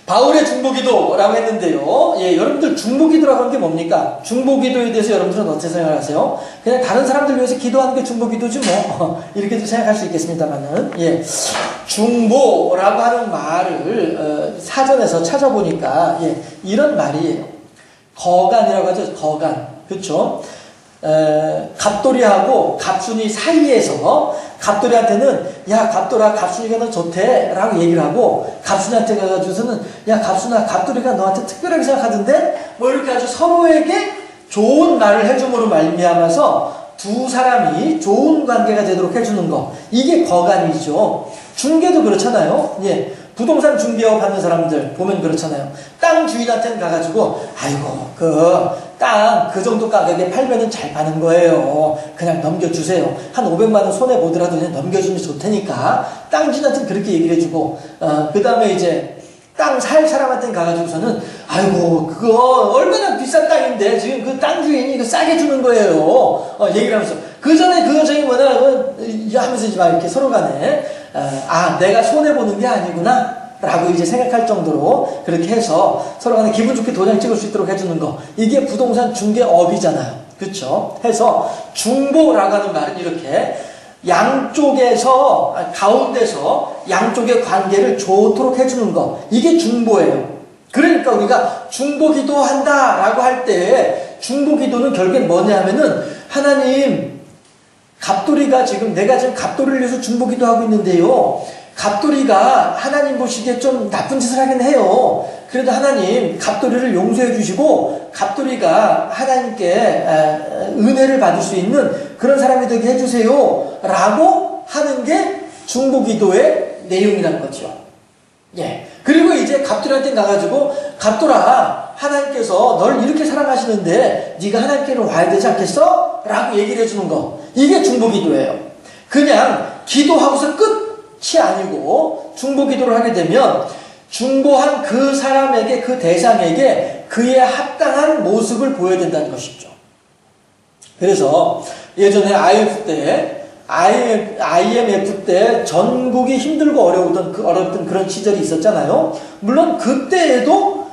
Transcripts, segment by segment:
바울의 중보기도라고 했는데요. 예, 여러분들 중보기도라고 하는 게 뭡니까? 중보기도에 대해서 여러분들은 어떻게 생각하세요? 그냥 다른 사람들 위해서 기도하는 게 중보기도지 뭐 이렇게도 생각할 수 있겠습니다만은, 예, 중보라고 하는 말을 사전에서 찾아보니까, 예, 이런 말이에요. 거간이라고 하죠. 거간, 그렇죠? 갑돌이하고 갑순이 사이에서 갑돌이한테는 야 갑돌아 갑순이가 너 좋대 라고 얘기를 하고, 갑순이한테 가가지고서는 야 갑순아 갑돌이가 너한테 특별하게 생각하던데 뭐 이렇게 아주 서로에게 좋은 말을 해줌으로 말미암아서 두 사람이 좋은 관계가 되도록 해주는 거, 이게 거간이죠. 중개도 그렇잖아요. 예, 부동산 중개업 하는 사람들 보면 그렇잖아요. 땅 주인한테는 가가지고 아이고 그 땅 그 정도 가격에 팔면은 잘 파는 거예요. 그냥 넘겨주세요. 한 500만 원 손해 보더라도 그냥 넘겨주면 좋다니까. 땅 주인한테는 그렇게 얘기를 해주고, 그 다음에 이제 땅 살 사람한테는 가가지고서는 아이고 그거 얼마나 비싼 땅인데 지금 그 땅 주인이 그 싸게 주는 거예요. 얘기를 하면서 그 전에 저기 뭐냐 하면서 이제 막 이렇게 서로 간에 내가 손해 보는 게 아니구나 라고 이제 생각할 정도로 그렇게 해서 서로 간에 기분 좋게 도장 찍을 수 있도록 해주는 거, 이게 부동산 중개업이잖아요. 그렇죠? 해서 중보라고 하는 말은 이렇게 양쪽에서 가운데서 양쪽의 관계를 좋도록 해주는 거, 이게 중보예요. 그러니까 우리가 중보기도 한다라고 할 때 중보기도는 결국엔 뭐냐 하면은 하나님 갑돌이가 내가 지금 갑돌이를 위해서 중보기도 하고 있는데요, 갑돌이가 하나님 보시기에 좀 나쁜 짓을 하긴 해요. 그래도 하나님 갑돌이를 용서해 주시고 갑돌이가 하나님께 은혜를 받을 수 있는 그런 사람이 되게 해주세요 라고 하는 게 중보기도의 내용이라는 거죠. 예. 그리고 이제 갑돌이한테 나가지고 갑돌아 하나님께서 널 이렇게 사랑하시는데 네가 하나님께는 와야 되지 않겠어? 라고 얘기를 해주는 거, 이게 중보기도예요. 그냥 기도하고서 끝이 아니고 중보기도를 하게 되면 중보한 그 사람에게, 그 대상에게 그의 합당한 모습을 보여야 된다는 것이죠. 그래서 예전에 IMF 때 전국이 힘들고 어려웠던 그런 시절이 있었잖아요. 물론 그때에도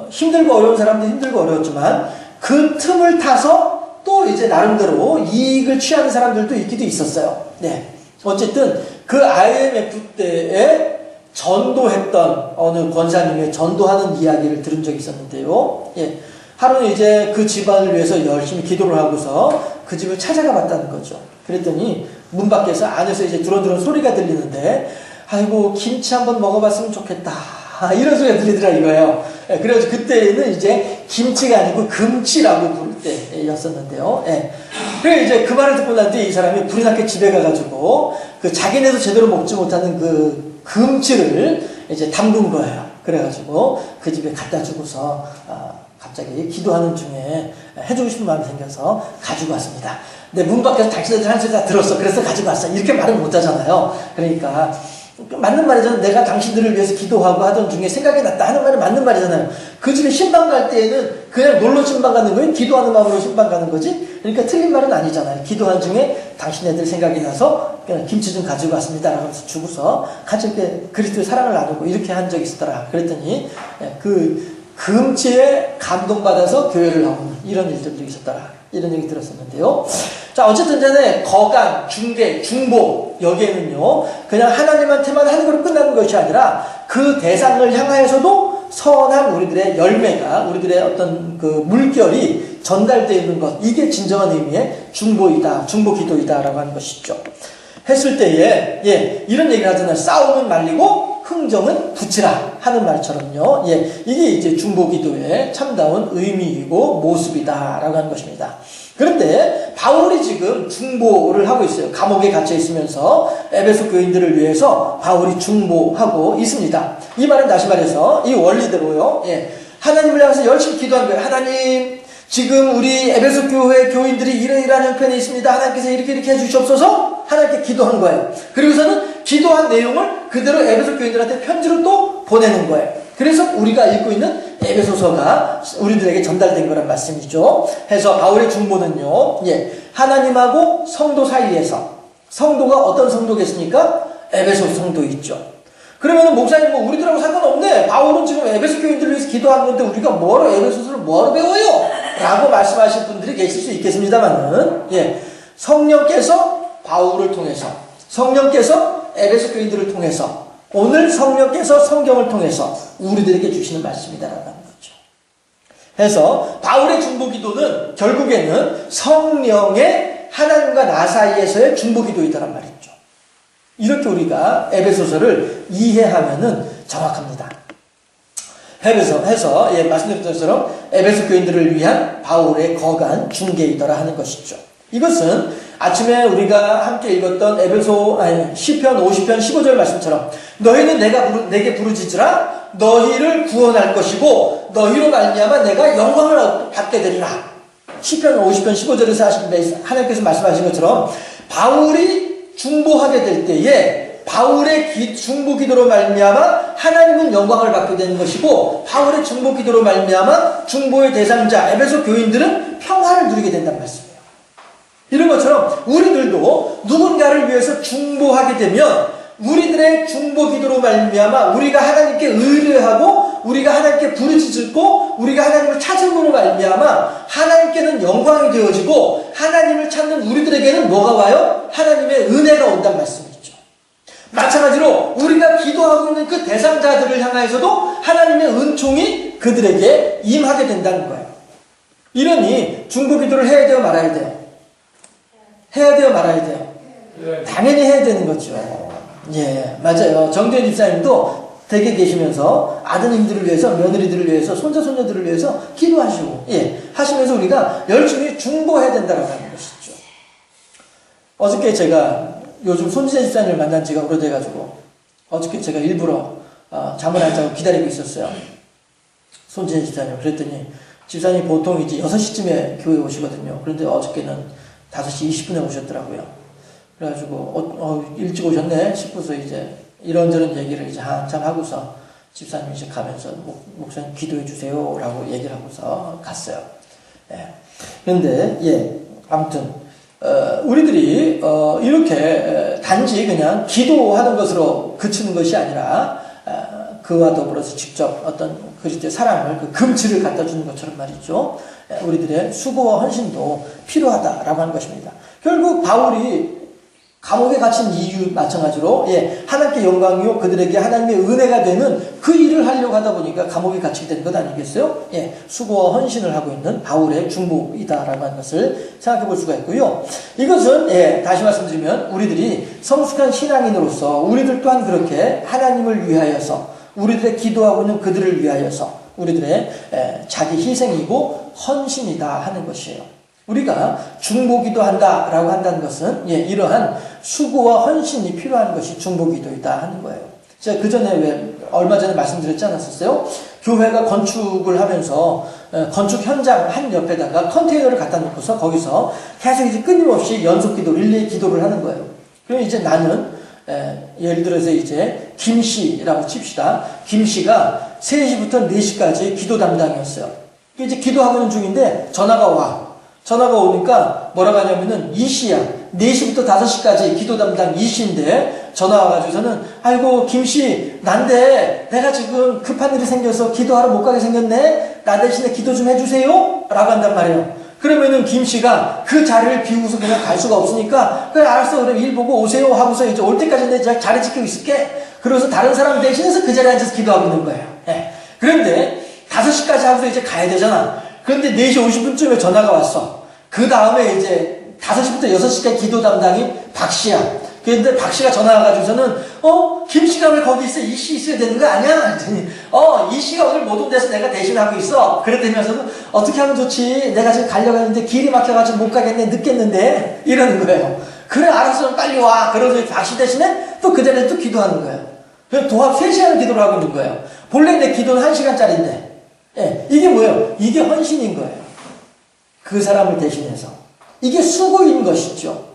힘들고 어려운 사람도 힘들고 어려웠지만 그 틈을 타서 또 이제 나름대로 이익을 취하는 사람들도 있기도 있었어요. 네. 어쨌든 그 IMF 때에 전도했던 어느 권사님의 전도하는 이야기를 들은 적이 있었는데요. 예. 하루는 이제 그 집안을 위해서 열심히 기도를 하고서 그 집을 찾아가 봤다는 거죠. 그랬더니 문 밖에서 안에서 이제 두런두런 소리가 들리는데, 아이고 김치 한번 먹어봤으면 좋겠다 이런 소리가 들리더라 이거예요. 예. 그래서 그때는 이제 김치가 아니고 금치라고 부를 때였었는데요. 예. 그래 이제 그 말을 듣고 난 뒤에 이 사람이 불이 나게 집에 가가지고 그 자기네도 제대로 먹지 못하는 그 금치를 이제 담근 거예요. 그래가지고 그 집에 갖다 주고서 갑자기 기도하는 중에 해주고 싶은 마음이 생겨서 가지고 왔습니다. 근데 문 밖에서 당신들 한 소리 다 들었어. 그래서 가지고 왔어. 이렇게 말을 못 하잖아요. 그러니까 맞는 말이잖아요. 내가 당신들을 위해서 기도하고 하던 중에 생각이 났다 하는 말은 맞는 말이잖아요. 그 집에 신방 갈 때에는 그냥 놀러 신방 가는 거예요? 기도하는 마음으로 신방 가는 거지? 그러니까 틀린 말은 아니잖아요. 기도한 중에 당신네들 생각이 나서 그냥 김치 좀 가지고 왔습니다 라고 해서 주고서 같이 이렇게 그리스도의 사랑을 나누고 이렇게 한 적이 있었더라. 그랬더니 그 금치에 감동받아서 교회를 나오는 이런 일들도 있었더라. 이런 얘기 들었었는데요. 자, 어쨌든 간에 거간, 중개, 중보, 여기에는요 그냥 하나님한테만 하는 걸로 끝나는 것이 아니라 그 대상을 향하여서도 선한 우리들의 열매가, 우리들의 어떤 그 물결이 전달되어 있는 것, 이게 진정한 의미의 중보이다, 중보기도이다 라고 하는 것이죠. 했을 때에 이런 얘기를 하잖아요. 싸움은 말리고 흥정은 붙이라 하는 말처럼요. 이게 이제 중보기도의 참다운 의미이고 모습이다 라고 하는 것입니다. 그런데 바울이 지금 중보를 하고 있어요. 감옥에 갇혀 있으면서 에베소 교인들을 위해서 바울이 중보하고 있습니다. 이 말은 다시 말해서 이 원리대로요. 하나님을 향해서 열심히 기도한 거예요. 하나님, 지금 우리 에베소 교회 교인들이 이러이러한 형편에 있습니다. 하나님께서 이렇게 해주시옵소서 하나님께 기도한 거예요. 그리고서는 기도한 내용을 그대로 에베소 교인들한테 편지로 또 보내는 거예요. 그래서 우리가 읽고 있는 에베소서가 우리들에게 전달된 거란 말씀이죠. 해서 바울의 중보는요, 하나님하고 성도 사이에서, 성도가 어떤 성도겠습니까? 에베소 성도 있죠. 그러면은 목사님 우리들하고 상관없네. 바울은 지금 에베소 교인들을 위해서 기도하는 건데 우리가 뭐로 에베소서를 뭐로 배워요? 라고 말씀하실 분들이 계실 수 있겠습니다만은, 예, 성령께서 바울을 통해서, 성령께서 에베소 교인들을 통해서, 오늘 성령께서 성경을 통해서 우리들에게 주시는 말씀이다라는 거죠. 해서 바울의 중보기도는 결국에는 성령의 하나님과 나 사이에서의 중보기도이다란 말이죠. 이렇게 우리가 에베소서를 이해하면은 정확합니다. 해서 예, 말씀드린 것처럼 에베소 교인들을 위한 바울의 거간 중개이더라 하는 것이죠. 이것은 아침에 우리가 함께 읽었던 시편 50편 15절 말씀처럼 너희는 내게 부르짖으라 너희를 구원할 것이고 너희로 말미암아 내가 영광을 받게 되리라. 시편 50편 15절에서 하나님께서 말씀하신 것처럼 바울이 중보하게 될 때에 바울의 중보 기도로 말미암아 하나님은 영광을 받게 되는 것이고 바울의 중보 기도로 말미암아 중보의 대상자 에베소 교인들은 평화를 누리게 된다는 말씀이에요. 이런 것처럼 우리들도 누군가를 위해서 중보하게 되면 우리들의 중보 기도로 말미암아 우리가 하나님께 의뢰하고 우리가 하나님께 부르짖고 우리가 하나님을 찾음으로 말미암아 하나님께는 영광이 되어지고 하나님을 찾는 우리들에게는 뭐가 와요? 하나님의 은혜가 온다는 말씀이죠. 마찬가지로 우리가 기도하고 있는 그 대상자들을 향하여서도 하나님의 은총이 그들에게 임하게 된다는 거예요. 이러니 중보 기도를 해야 돼요, 말아야 돼요? 해야 돼요, 말아야 돼요? 당연히 해야 되는 거죠. 예, 맞아요. 정대현 집사님도 댁에 계시면서 아드님들을 위해서, 며느리들을 위해서, 손자손녀들을 위해서 기도하시고, 예, 하시면서 우리가 열심히 중보해야 된다고 하는 것이죠. 어저께 제가 요즘 손지혜 집사님을 만난 지가 오래돼가지고, 어저께 제가 일부러 잠을 안 자고 기다리고 있었어요. 손지혜 집사님. 그랬더니, 집사님 보통 이제 6시쯤에 교회 오시거든요. 그런데 어저께는 5시 20분에 오셨더라고요. 그래가지고, 일찍 오셨네 싶어서 이제 이런저런 얘기를 이제 한참 하고서 집사님이 이제 가면서 목사님 기도해 주세요 라고 얘기를 하고서 갔어요. 예. 그런데, 예, 아무튼, 우리들이, 이렇게 단지 그냥 기도하는 것으로 그치는 것이 아니라, 그와 더불어서 직접 어떤 그리스도의 사랑을, 그 금치를 갖다 주는 것처럼 말이죠. 우리들의 수고와 헌신도 필요하다라고 하는 것입니다. 결국 바울이 감옥에 갇힌 이유 마찬가지로, 예, 하나님께 영광이요 그들에게 하나님의 은혜가 되는 그 일을 하려고 하다 보니까 감옥에 갇히게 된 것 아니겠어요? 예, 수고와 헌신을 하고 있는 바울의 중보이다라고 하는 것을 생각해 볼 수가 있고요. 이것은, 예, 다시 말씀드리면 우리들이 성숙한 신앙인으로서 우리들 또한 그렇게 하나님을 위하여서 우리들의 기도하고 있는 그들을 위하여서 우리들의 자기 희생이고 헌신이다 하는 것이에요. 우리가 중보기도 한다라고 한다는 것은, 예, 이러한 수고와 헌신이 필요한 것이 중보기도이다 하는 거예요. 제가 그 전에 얼마 전에 말씀드렸지 않았었어요? 교회가 건축을 하면서 건축 현장 한 옆에다가 컨테이너를 갖다 놓고서 거기서 계속 이제 끊임없이 연속기도, 릴레이 기도를 하는 거예요. 그럼 이제 나는 예를 들어서 이제 김씨라고 칩시다. 김씨가 3시부터 4시까지 기도 담당이었어요. 이제 기도하고 있는 중인데 전화가 와. 전화가 오니까 뭐라고 하냐면은 이씨야. 4시부터 5시까지 기도 담당 이씨인데 전화 와가지고서는 아이고 김씨 난데 내가 지금 급한 일이 생겨서 기도하러 못 가게 생겼네. 나 대신에 기도 좀 해주세요 라고 한단 말이에요. 그러면은 김씨가 그 자리를 비우고서 그냥 갈 수가 없으니까 그래 알았어 그럼 일 보고 오세요 하고서 이제 올 때까지 내 자리 지키고 있을게. 그러고서 다른 사람 대신해서 그 자리에 앉아서 기도하고 있는 거예요. 예. 그런데 5시까지 하고서 이제 가야 되잖아. 그런데 4시 50분쯤에 전화가 왔어. 그 다음에 이제 5시부터 6시까지 기도 담당이 박씨야. 그런데 박씨가 전화 와가지고서는, 김씨가 왜 거기 있어? 이씨 있어야 되는 거 아니야? 그랬더니, 이씨가 오늘 못 온대서 내가 대신하고 있어. 그랬다면서는, 어떻게 하면 좋지? 내가 지금 가려고 했는데 길이 막혀가지고 못 가겠네, 늦겠는데? 이러는 거예요. 그래, 알았어, 빨리 와. 그러서 박씨 대신에 또 그 자리에 또 기도하는 거예요. 그래서 도합 3시간 기도를 하고 있는 거예요. 본래 내 기도는 1시간짜리인데. 예, 이게 뭐예요? 이게 헌신인 거예요. 그 사람을 대신해서. 이게 수고인 것이죠.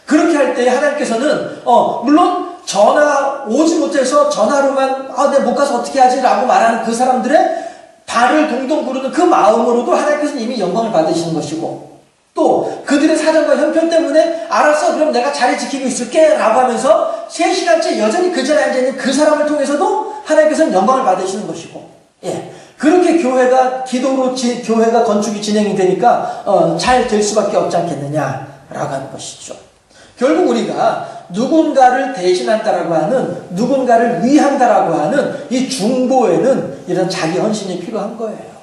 그렇게 할 때 하나님께서는, 물론 전화 오지 못해서 전화로만, 내가 못 가서 어떻게 하지? 라고 말하는 그 사람들의 발을 동동 구르는 그 마음으로도 하나님께서는 이미 영광을 받으시는 것이고, 또 그들의 사정과 형편 때문에 알았어, 그럼 내가 자리 지키고 있을게. 라고 하면서 3시간째 여전히 그 자리에 앉아있는 그 사람을 통해서도 하나님께서는 영광을 받으시는 것이고, 예. 그렇게 교회가, 기도로 교회가 건축이 진행이 되니까, 잘 될 수밖에 없지 않겠느냐라고 하는 것이죠. 결국 우리가 누군가를 대신한다라고 하는, 누군가를 위한다라고 하는 이 중보에는 이런 자기 헌신이 필요한 거예요.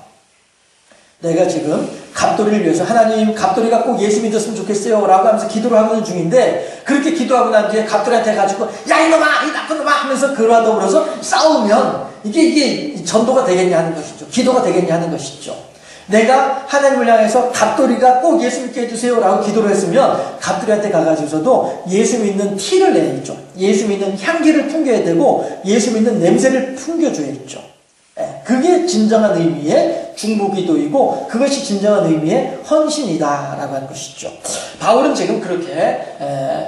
내가 지금 갑돌이를 위해서 하나님 갑돌이가 꼭 예수 믿었으면 좋겠어요 라고 하면서 기도를 하는 중인데, 그렇게 기도하고 난 뒤에 갑돌이한테 가지고 야 이놈아 이 나쁜 놈아 하면서 그러다 더불어서 싸우면 이게 전도가 되겠냐 하는 것이죠. 기도가 되겠냐 하는 것이죠. 내가 하나님을 향해서 갑돌이가 꼭 예수 믿게 해주세요 라고 기도를 했으면 갑돌이한테 가가지고서도 예수 믿는 티를 내야죠. 예수 믿는 향기를 풍겨야 되고 예수 믿는 냄새를 풍겨줘야죠. 그게 진정한 의미의 중보기도이고 그것이 진정한 의미의 헌신이다라고 하는 것이죠. 바울은 지금 그렇게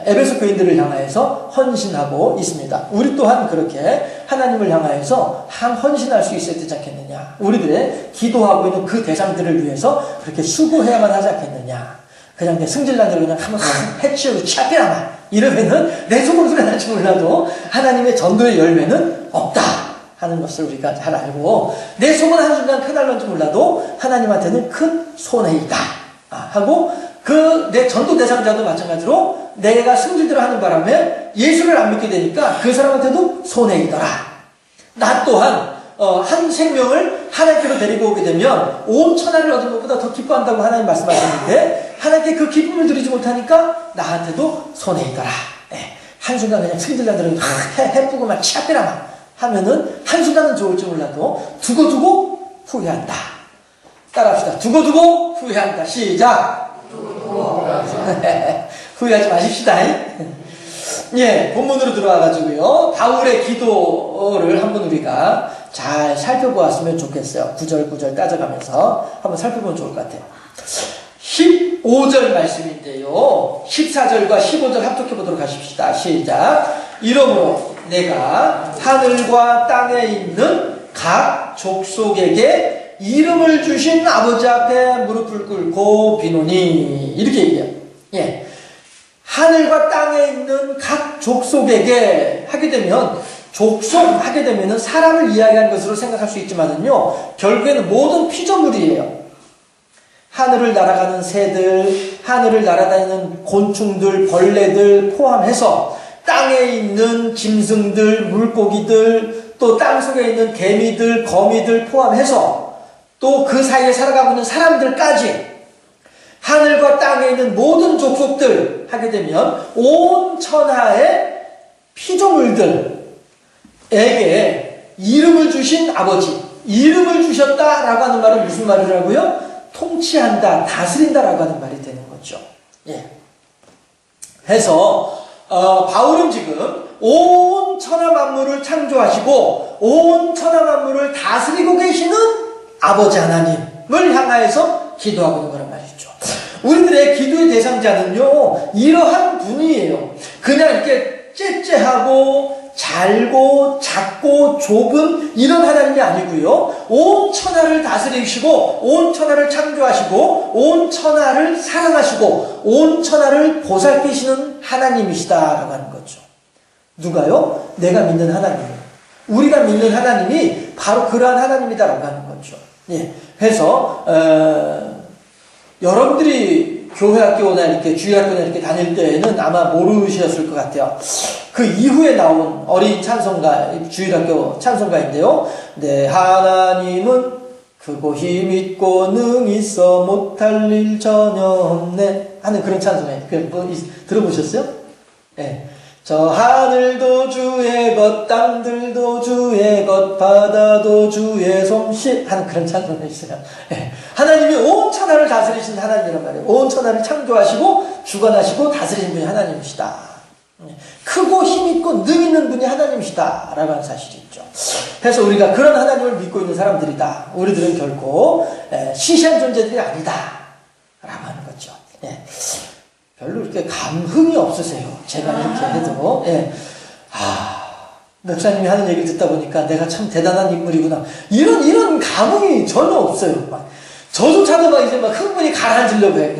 에베소 교인들을 향하여서 헌신하고 있습니다. 우리 또한 그렇게 하나님을 향하여서 헌신할 수 있어야 되지 않겠느냐. 우리들의 기도하고 있는 그 대상들을 위해서 그렇게 수고해야만 하지 않겠느냐. 그냥 내 승질난 대로 그냥 한번 해치우고 차피라마 이러면은 내 속으로 소리 날지 몰라도 하나님의 전도의 열매는 없다 하는 것을 우리가 잘 알고, 내 속은 한순간 크날런지 몰라도 하나님한테는 큰 손해이다 하고, 그 내 전도 대상자도 마찬가지로 내가 승질대로 하는 바람에 예수를 안 믿게 되니까 그 사람한테도 손해이더라. 나 또한 한 생명을 하나님께로 데리고 오게 되면 온 천하를 얻은 것보다 더 기뻐한다고 하나님 말씀하셨는데, 하나님께 그 기쁨을 누리지 못하니까 나한테도 손해이더라. 한순간 그냥 승질나더라도 해쁘고만 치아빼라마 하면은 한순간은 좋을지 몰라도 두고두고 후회한다. 따라합시다. 두고두고 후회한다. 시작. 후회하지 마십시다. 예, 본문으로 들어와가지고요, 바울의 기도를 한번 우리가 잘 살펴보았으면 좋겠어요. 구절구절 따져가면서 한번 살펴보면 좋을 것 같아요. 15절 말씀인데요, 14절과 15절 합독해보도록 하십시다. 시작. 이러므로 내가 하늘과 땅에 있는 각 족속에게 이름을 주신 아버지 앞에 무릎을 꿇고 비노니. 이렇게 얘기해요. 예. 하늘과 땅에 있는 각 족속에게 하게 되면, 족속 하게 되면은 사람을 이야기하는 것으로 생각할 수 있지만은요, 결국에는 모든 피조물이에요. 하늘을 날아가는 새들, 하늘을 날아다니는 곤충들, 벌레들 포함해서 땅에 있는 짐승들, 물고기들, 또 땅속에 있는 개미들, 거미들 포함해서 또 그 사이에 살아가고 있는 사람들까지, 하늘과 땅에 있는 모든 족속들 하게 되면 온 천하의 피조물들에게 이름을 주신 아버지, 이름을 주셨다라고 하는 말은 무슨 말이라고요? 통치한다, 다스린다라고 하는 말이 되는 거죠. 예. 해서 바울은 지금 온 천하 만물을 창조하시고 온 천하 만물을 다스리고 계시는 아버지 하나님을 향하여서 기도하고 있는 거란 말이죠. 우리들의 기도의 대상자는요, 이러한 분이에요. 그냥 이렇게 째째하고 잘고 작고 좁은 이런 하나님이 아니고요, 온 천하를 다스리시고 온 천하를 창조하시고 온 천하를 사랑하시고 온 천하를 보살피시는 하나님이시다라고 하는 거죠. 누가요? 내가 믿는 하나님, 우리가 믿는 하나님이 바로 그러한 하나님이다라고 하는 거죠. 예. 해서 여러분들이 교회학교나 이렇게 주일학교나 이렇게 다닐 때에는 아마 모르셨을 것 같아요. 그 이후에 나온 어린 찬송가, 주일학교 찬송가인데요. 내 하나님은 크고 힘있고 능히 있어 못할 일 전혀 없네 하는 그런 찬송이에요. 들어보셨어요? 네. 저 하늘도 주의 것, 땅들도 주의 것, 바다도 주의 솜씨 하는 그런 찬송이 있어요. 네. 하나님이 온 천하를 다스리신 하나님이란 말이에요. 온 천하를 창조하시고 주관하시고 다스리는 분이 하나님이시다. 크고 힘있고 능 있는 분이 하나님이시다 라고 하는 사실이 있죠. 그래서 우리가 그런 하나님을 믿고 있는 사람들이다. 우리들은 결코 시시한 존재들이 아니다 라고 하는 거죠. 예. 별로 이렇게 감흥이 없으세요. 제가 이렇게 해도. 예. 목사님이 하는 얘기를 듣다 보니까 내가 참 대단한 인물이구나, 이런 감흥이 전혀 없어요. 저조차도 이제 흥분이 가라앉으려고 해요.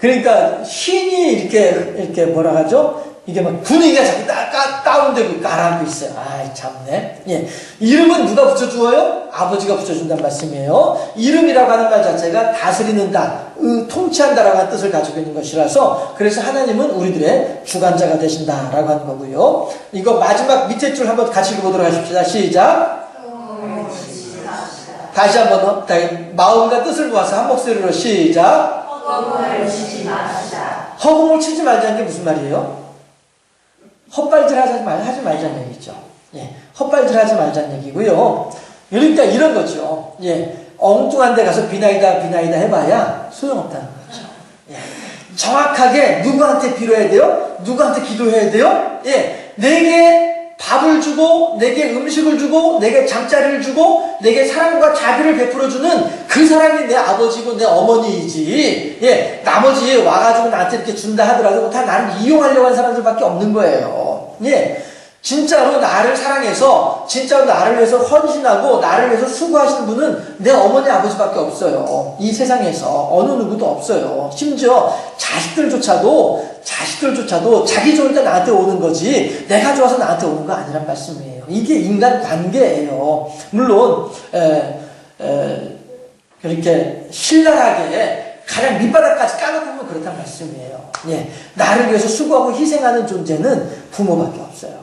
그냥 신이 이렇게 뭐라 하죠? 이게 막 분위기가 자꾸 다운되고 가라앉고 있어요. 아이, 참네. 예. 이름은 누가 붙여주어요? 아버지가 붙여준다는 말씀이에요. 이름이라고 하는 말 자체가 다스리는다, 통치한다라고 하는 뜻을 가지고 있는 것이라서, 그래서 하나님은 우리들의 주관자가 되신다라고 하는 거고요. 이거 마지막 밑에 줄 한번 같이 읽어보도록 하십시다. 시작. 다시 한번 마음과 뜻을 모아서 한 목소리로 시작. 허공을 치지 마시다. 허공을 치지 말자는 게 무슨 말이에요? 헛발질 하지 말자는 얘기죠. 예, 헛발질 하지 말자는 얘기고요. 그러니까 이런 거죠. 예, 엉뚱한 데 가서 비나이다 해봐야 소용없다는 거죠. 예, 정확하게 누구한테 빌어야 돼요? 누구한테 기도해야 돼요? 예, 내게 밥을 주고, 내게 음식을 주고, 내게 잠자리를 주고, 내게 사랑과 자비를 베풀어주는 그 사람이 내 아버지고 내 어머니이지. 예, 나머지 와가지고 나한테 이렇게 준다 하더라도 다 나를 이용하려고 하는 사람들밖에 없는 거예요. 예, 진짜로 나를 사랑해서, 진짜로 나를 위해서 헌신하고, 나를 위해서 수고하시는 분은 내 어머니, 아버지밖에 없어요. 이 세상에서 어느 누구도 없어요. 심지어 자식들조차도 자기 좋으니까 나한테 오는 거지 내가 좋아서 나한테 오는 거 아니란 말씀이에요. 이게 인간 관계예요. 물론 그렇게 신랄하게 가장 밑바닥까지 까놓고 보면 그렇단 말씀이에요. 예, 나를 위해서 수고하고 희생하는 존재는 부모밖에 없어요.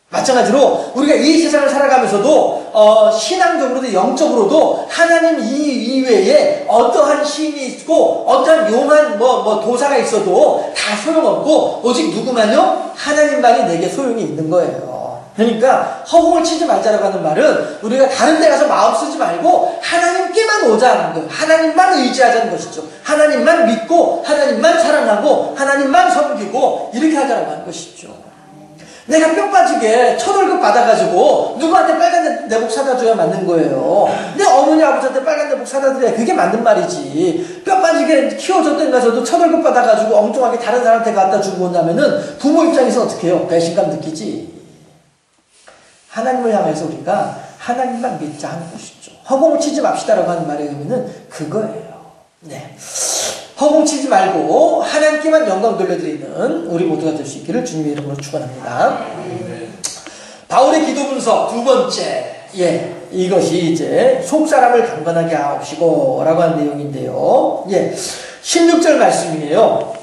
마찬가지로 우리가 이 세상을 살아가면서도 신앙적으로도 영적으로도 하나님 이외에 어떠한 신이 있고 어떠한 용한 도사가 있어도 다 소용없고 오직 누구만요? 하나님만이 내게 소용이 있는 거예요. 그러니까 허공을 치지 말자라고 하는 말은 우리가 다른 데 가서 마음 쓰지 말고 하나님께만 오자는 거예요. 하나님만 의지하자는 것이죠. 하나님만 믿고 하나님만 사랑하고 하나님만 섬기고 이렇게 하자라고 하는 것이죠. 내가 뼈 빠지게 첫 월급 받아가지고 누구한테 빨간 내복 사다 줘야 맞는 거예요. 내 어머니 아버지한테 빨간 내복 사다 드려야 그게 맞는 말이지. 뼈 빠지게 키워줬던가서도 첫 월급 받아가지고 엉뚱하게 다른 사람한테 갖다 주고 온다면은 부모 입장에서 어떻게 해요? 배신감 느끼지. 하나님을 향해서 우리가 하나님만 믿자 하는 것이죠. 허공을 치지 맙시다라고 하는 말의 의미는 그거예요. 네. 허공치지 말고 하나님께만 영광 돌려드리는 우리 모두가 될 수 있기를 주님의 이름으로 축원합니다. 바울의 기도 분석 두 번째, 예, 이것이 이제 속사람을 강건하게 하옵시고 라고 하는 내용인데요. 예, 16절 말씀이에요.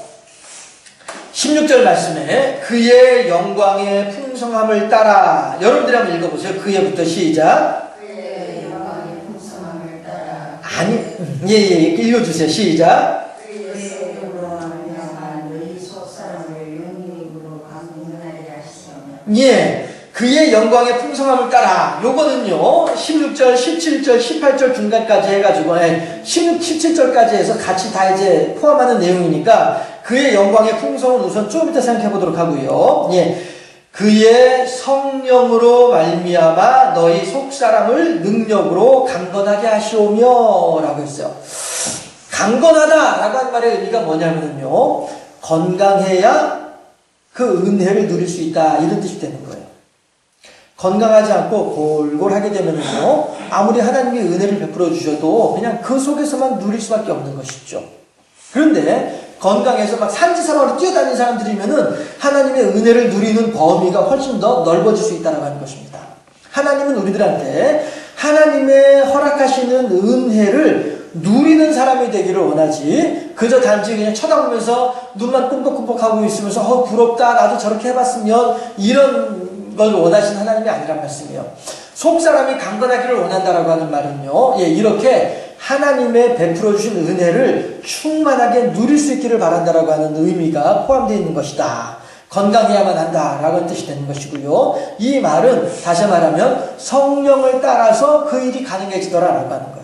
16절 말씀에 그의 영광의 풍성함을 따라, 여러분들이 한번 읽어보세요. 그의부터 시작. 그의 영광의 풍성함을 따라. 아니, 예, 읽어주세요. 시작. 예, 그의 영광의 풍성함을 따라. 요거는요 16절, 17절, 18절 중간까지 해가지고 16, 17절까지 해서 같이 다 이제 포함하는 내용이니까 그의 영광의 풍성은 우선 좀 이따 생각해 보도록 하고요. 예, 그의 성령으로 말미암아 너희 속사람을 능력으로 강건하게 하시오며 라고 했어요. 강건하다 라고 하는 말의 의미가 뭐냐면요, 건강해야 그 은혜를 누릴 수 있다 이런 뜻이 되는 거예요. 건강하지 않고 골골하게 되면은요 아무리 하나님이 은혜를 베풀어 주셔도 그냥 그 속에서만 누릴 수밖에 없는 것이죠. 그런데 건강해서 막 산지사방으로 뛰어다니는 사람들이면은 하나님의 은혜를 누리는 범위가 훨씬 더 넓어질 수 있다는 하는 것입니다. 하나님은 우리들한테 하나님의 허락하시는 은혜를 누리는 사람이 되기를 원하지, 그저 단지 그냥 쳐다보면서 눈만 끔뻑끔뻑하고 있으면서 부럽다 나도 저렇게 해봤으면 이런 걸 원하시는 하나님이 아니란 말씀이에요. 속사람이 강건하기를 원한다라고 하는 말은요, 예, 이렇게 하나님의 베풀어 주신 은혜를 충만하게 누릴 수 있기를 바란다라고 하는 의미가 포함되어 있는 것이다. 건강해야만 한다라고 뜻이 되는 것이고요. 이 말은 다시 말하면 성령을 따라서 그 일이 가능해지더라라고 하는 거예요.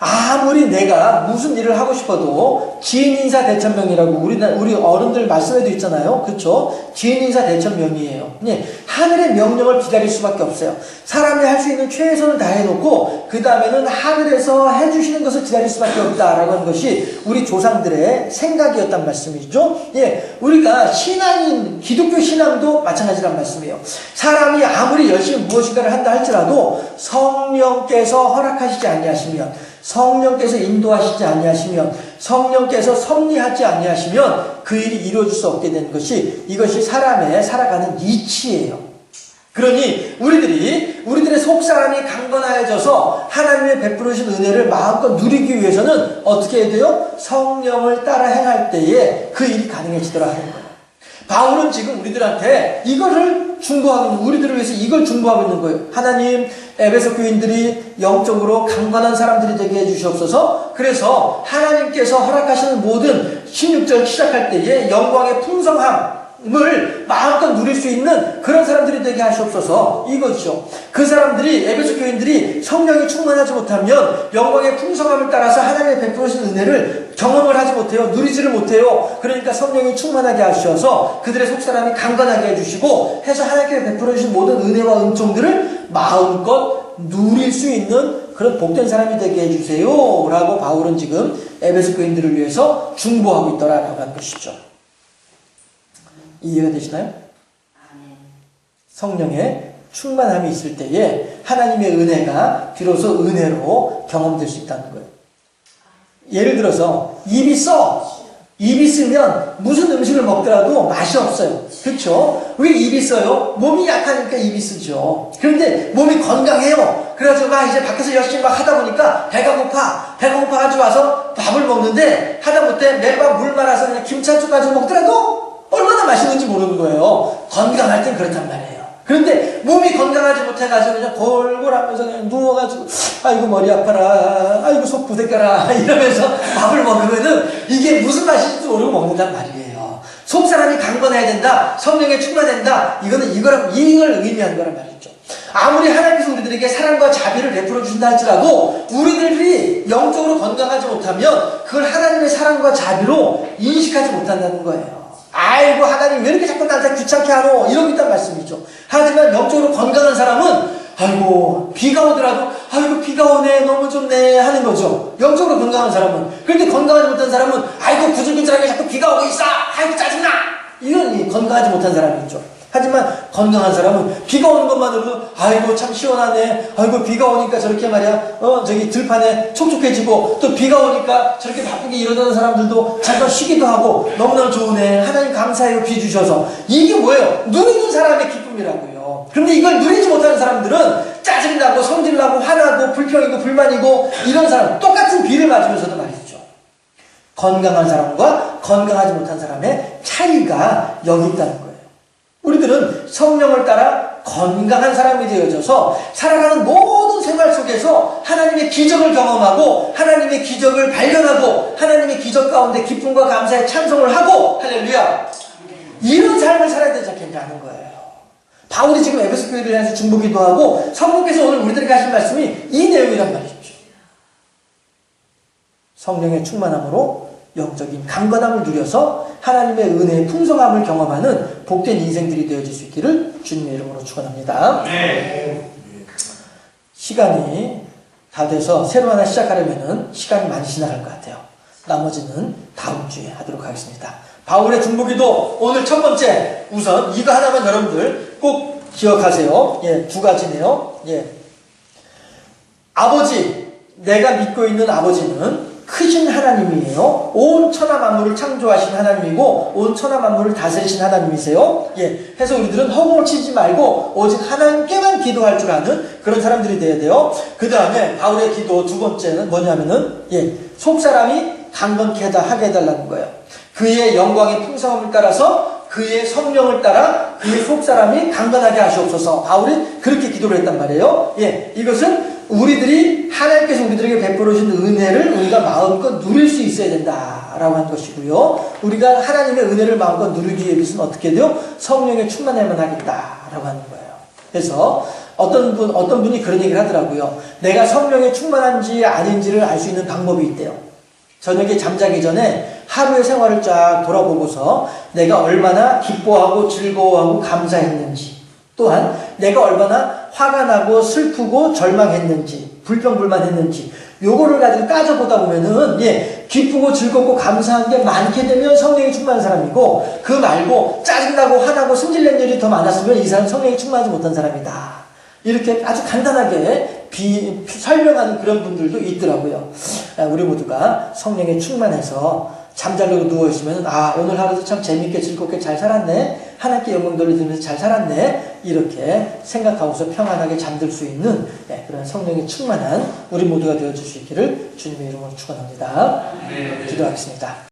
아무리 내가 무슨 일을 하고 싶어도 지인인사 대천명이라고 우리 어른들 말씀에도 있잖아요. 그렇죠? 지인인사 대천명이에요. 네, 하늘의 명령을 기다릴 수밖에 없어요. 사람이 할 수 있는 최선을 다해놓고 그 다음에는 하늘에서 해주시는 것을 기다릴 수밖에 없다라고 하는 것이 우리 조상들의 생각이었단 말씀이죠. 예, 우리가 신앙인 기독교 신앙도 마찬가지란 말씀이에요. 사람이 아무리 열심히 무엇인가를 한다 할지라도 성령께서 허락하시지 아니하시면, 성령께서 인도하시지 아니하시면, 성령께서 섭리하지 아니하시면 그 일이 이루어질 수 없게 되는 것이, 이것이 사람의 살아가는 이치예요. 그러니 우리들의 속사람이 강건하여져서 하나님의 베풀으신 은혜를 마음껏 누리기 위해서는 어떻게 해야 돼요? 성령을 따라 행할 때에 그 일이 가능해지더라 하는 거예요. 바울은 지금 우리들한테 이거를 중보하고 있는, 우리들을 위해서 이걸 중보하고 있는 거예요. 하나님, 에베소 교인들이 영적으로 강건한 사람들이 되게 해주시옵소서. 그래서 하나님께서 허락하시는 모든 16절 시작할 때에 영광의 풍성함을 마음껏 누릴 수 있는 그런 사람들이 되게 하시옵소서. 이거죠. 그 사람들이, 에베소 교인들이 성령이 충만하지 못하면 영광의 풍성함을 따라서 하나님의 베푸신 은혜를 경험을 하지 못해요. 누리지를 못해요. 그러니까 성령이 충만하게 하셔서 그들의 속사람이 강건하게 해주시고 해서 하나님께 베풀어 주신 모든 은혜와 은총들을 마음껏 누릴 수 있는 그런 복된 사람이 되게 해주세요 라고 바울은 지금 에베소 교인들을 위해서 중보하고 있더라라고 한 것이죠. 이해가 되시나요? 성령의 충만함이 있을 때에 하나님의 은혜가 비로소 은혜로 경험될 수 있다는 거예요. 예를 들어서 입이 써. 입이 쓰면 무슨 음식을 먹더라도 맛이 없어요. 그렇죠? 왜 입이 써요? 몸이 약하니까 입이 쓰죠. 그런데 몸이 건강해요. 그래가지고 막 이제 밖에서 열심히 막 하다 보니까 배가 고파가지고 와서 밥을 먹는데 하다못해 매번 물 말아서 그냥 김치한쪽 가지고 먹더라도 얼마나 맛있는지 모르는 거예요. 건강할 땐 그렇단 말이에요. 그런데 몸이 건강하지 못해가지고 그냥 골골하면서 그냥 누워가지고 아이고 머리 아파라, 아이고 속 부대껴라 이러면서 밥을 먹으면은 이게 무슨 맛인지 모르고 먹는단 말이에요. 속 사람이 강건해야 된다, 성령에 충만된다, 이거는 이걸 의미하는 거란 말이죠. 아무리 하나님께서 우리들에게 사랑과 자비를 베풀어 주신다 할지라도 우리들이 영적으로 건강하지 못하면 그걸 하나님의 사랑과 자비로 인식하지 못한다는 거예요. 아이고 하나님 왜 이렇게 자꾸 나한테 귀찮게 하노, 이러고 있단 말씀이죠. 하지만 영적으로 건강한 사람은 아이고 비가 오더라도 아이고 비가 오네 너무 좋네 하는 거죠. 영적으로 건강한 사람은. 그런데 건강하지 못한 사람은 아이고 구질구질하게 자꾸 비가 오고 있어, 아이고 짜증나, 이런 건강하지 못한 사람이 있죠. 하지만 건강한 사람은 비가 오는 것만으로도 아이고 참 시원하네, 아이고 비가 오니까 저렇게 말이야 저기 들판에 촉촉해지고, 또 비가 오니까 저렇게 바쁘게 일어나는 사람들도 잠깐 쉬기도 하고 너무너무 좋으네, 하나님 감사해요 비 주셔서. 이게 뭐예요? 누리는 사람의 기쁨이라고요. 그런데 이걸 누리지 못하는 사람들은 짜증나고 성질나고 화나고 불평이고 불만이고 이런 사람, 똑같은 비를 맞으면서도 말이죠. 건강한 사람과 건강하지 못한 사람의 차이가 여기 있다는 거예요. 우리들은 성령을 따라 건강한 사람이 되어져서 살아가는 모든 생활 속에서 하나님의 기적을 경험하고 하나님의 기적을 발견하고 하나님의 기적 가운데 기쁨과 감사의 찬송을 하고, 할렐루야, 이런 삶을 살아야 되지 않겠냐는 거예요. 바울이 지금 에베소 교회를 향해서 중보기도 하고 성령께서 오늘 우리들에게 하신 말씀이 이 내용이란 말이죠. 성령의 충만함으로 영적인 강건함을 누려서 하나님의 은혜의 풍성함을 경험하는 복된 인생들이 되어질 수 있기를 주님의 이름으로 축원합니다. 네. 시간이 다 돼서 새로 하나 시작하려면 시간이 많이 지나갈 것 같아요. 나머지는 다음 주에 하도록 하겠습니다. 바울의 중보기도 오늘 첫 번째, 우선 이거 하나만 여러분들 꼭 기억하세요. 예, 두 가지네요. 예. 아버지, 내가 믿고 있는 아버지는 크신 하나님이에요. 온 천하 만물을 창조하신 하나님이고 온 천하 만물을 다스리신 하나님이세요. 예, 해서 우리들은 허공을 치지 말고 오직 하나님께만 기도할 줄 아는 그런 사람들이 돼야 돼요. 그 다음에 바울의 기도 두 번째는 뭐냐면은 속사람이 강건케 하게 해달라는 거예요. 그의 영광의 풍성함을 따라서 그의 성령을 따라 그의 속사람이 강건하게 하시옵소서. 바울이 그렇게 기도를 했단 말이에요. 예, 이것은 우리들이 하나님께서 우리들에게 베풀어 주신 은혜를 우리가 마음껏 누릴 수 있어야 된다라고 하는 것이고요. 우리가 하나님의 은혜를 마음껏 누리기 위해서는 어떻게 돼요? 성령에 충만해야만 하겠다라고 하는 거예요. 그래서 어떤 분이 그런 얘기를 하더라고요. 내가 성령에 충만한지 아닌지를 알 수 있는 방법이 있대요. 저녁에 잠자기 전에 하루의 생활을 쫙 돌아보고서 내가 얼마나 기뻐하고 즐거워하고 감사했는지, 또한 내가 얼마나 화가 나고 슬프고 절망했는지, 불평불만했는지, 요거를 가지고 따져보다 보면은 기쁘고 즐겁고 감사한 게 많게 되면 성령이 충만한 사람이고, 그 말고 짜증나고 화나고 승질낸 일이 더 많았으면 이 사람은 성령이 충만하지 못한 사람이다. 이렇게 아주 간단하게 설명하는 그런 분들도 있더라고요. 우리 모두가 성령에 충만해서 잠자려고 누워있으면 오늘 하루도 참 재밌게 즐겁게 잘 살았네, 하나님께 영광 돌리면서 잘 살았네, 이렇게 생각하고서 평안하게 잠들 수 있는 그런 성령에 충만한 우리 모두가 되어줄 수 있기를 주님의 이름으로 축원합니다. 기도하겠습니다.